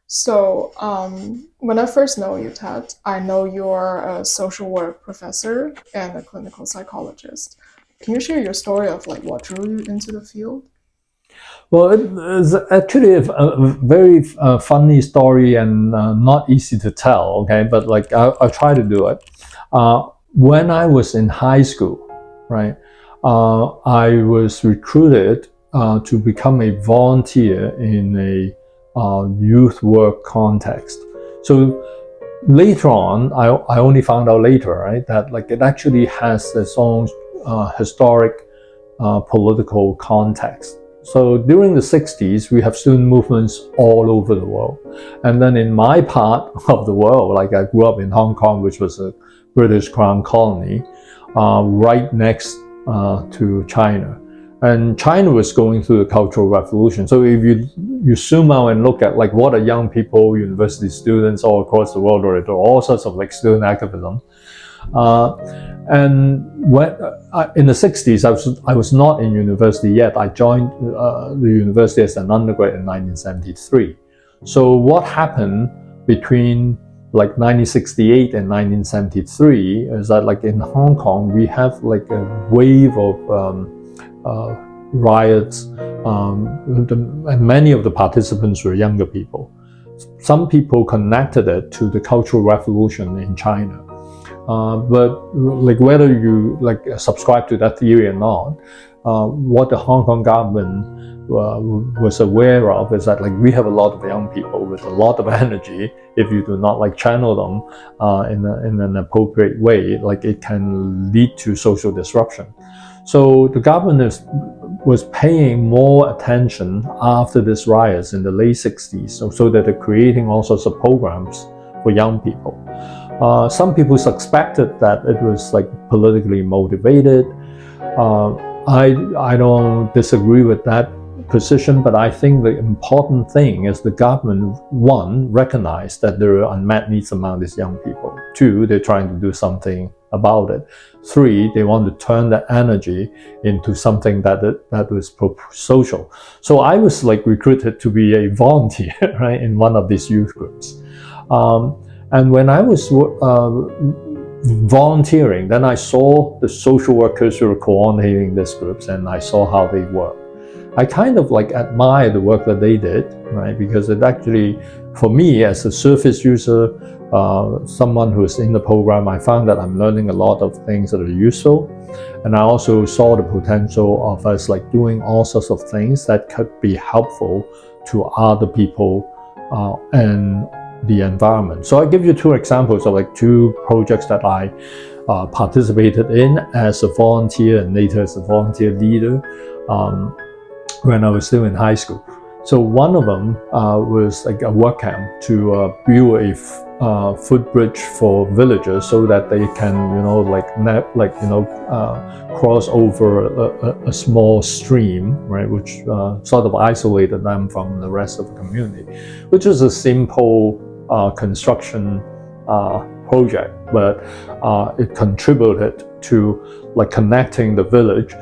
So, when I first know you, Tat, I know you're a social work professor and a clinical psychologist. Can you share your story of like what drew you into the field? Well, it is actually a very funny story and not easy to tell. Okay, but like I'll try to do it. When I was in high school, right, I was recruited to become a volunteer in a youth work context. So later on, I only found out later, right, that like it actually has its own historic political context. So during the 60s, we have student movements all over the world. And then in my part of the world, like I grew up in Hong Kong, which was a British Crown colony, right next to China. And China was going through the Cultural Revolution. So if you zoom out and look at like what are young people, university students all across the world, or all sorts of like student activism. And when in the 60s, I was not in university yet. I joined the university as an undergrad in 1973. So what happened between like 1968 and 1973 is that like in Hong Kong, we have like a wave of riots, and many of the participants were younger people. Some people connected it to the Cultural Revolution in China. But like whether you like subscribe to that theory or not, what the Hong Kong government was aware of is that like we have a lot of young people with a lot of energy. If you do not like channel them in an appropriate way, like it can lead to social disruption. So the government was paying more attention after these riots in the late 60s, so that they're creating all sorts of programs for young people. Some people suspected that it was like politically motivated. I don't disagree with that position, but I think the important thing is the government, one, recognized that there are unmet needs among these young people. Two, they're trying to do something about it. Three, they want to turn that energy into something that was social. So I was like recruited to be a volunteer, right, in one of these youth groups. And when I was volunteering, then I saw the social workers who were coordinating these groups, and I saw how they work. I kind of like admire the work that they did, right? Because it actually, for me as a surface user, someone who is in the program, I found that I'm learning a lot of things that are useful. And I also saw the potential of us like doing all sorts of things that could be helpful to other people and the environment. So I give you two examples of like two projects that I participated in as a volunteer and later as a volunteer leader when I was still in high school. So one of them was like a work camp to build a footbridge for villagers so that they can, cross over a small stream, right, which sort of isolated them from the rest of the community, which is a simple construction project, but it contributed to like connecting the village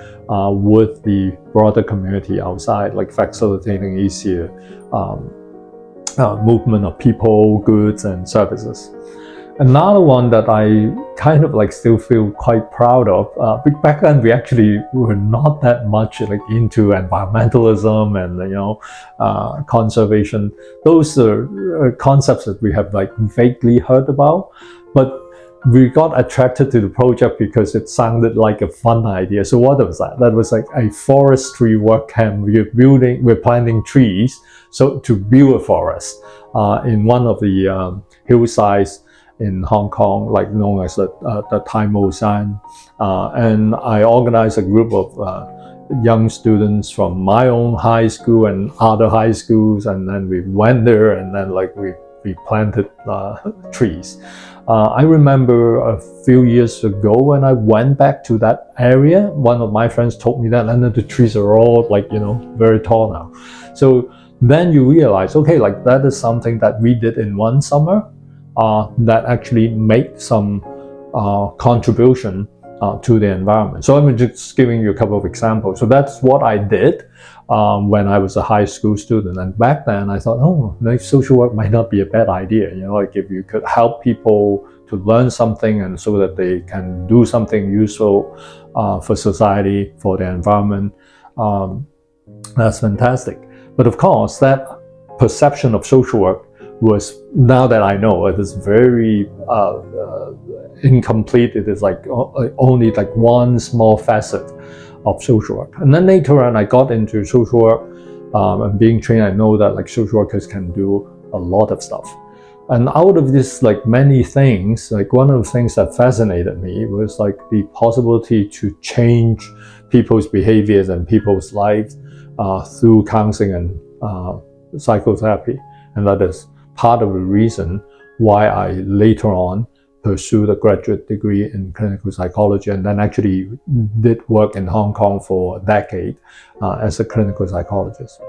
with the broader community outside, like facilitating easier movement of people, goods, and services. Another one that I kind of like still feel quite proud of, back then we actually were not that much like into environmentalism and conservation. Those are concepts that we have like vaguely heard about, but we got attracted to the project because it sounded like a fun idea. So what was that? That was like a forestry work camp. We're planting trees so to build a forest in one of the hillsides in Hong Kong, like known as the Tai Mo Shan. And I organized a group of young students from my own high school and other high schools, and then we went there and then like we planted trees. I remember a few years ago when I went back to that area, one of my friends told me that, and then the trees are all like, very tall now. So then you realize, okay, like that is something that we did in one summer that actually made some contribution to the environment. So I'm just giving you a couple of examples. So that's what I did. when I was a high school student. And back then I thought, oh, like social work might not be a bad idea. Like if you could help people to learn something and so that they can do something useful for society, for the environment, that's fantastic. But of course, that perception of social work was, now that I know, it is very incomplete. It is like only like one small facet of social work. And then later on, I got into social work and being trained, I know that like social workers can do a lot of stuff. And out of this like many things, like one of the things that fascinated me was like the possibility to change people's behaviors and people's lives through counseling and psychotherapy. And that is part of the reason why I later on pursued a graduate degree in clinical psychology and then actually did work in Hong Kong for a decade as a clinical psychologist.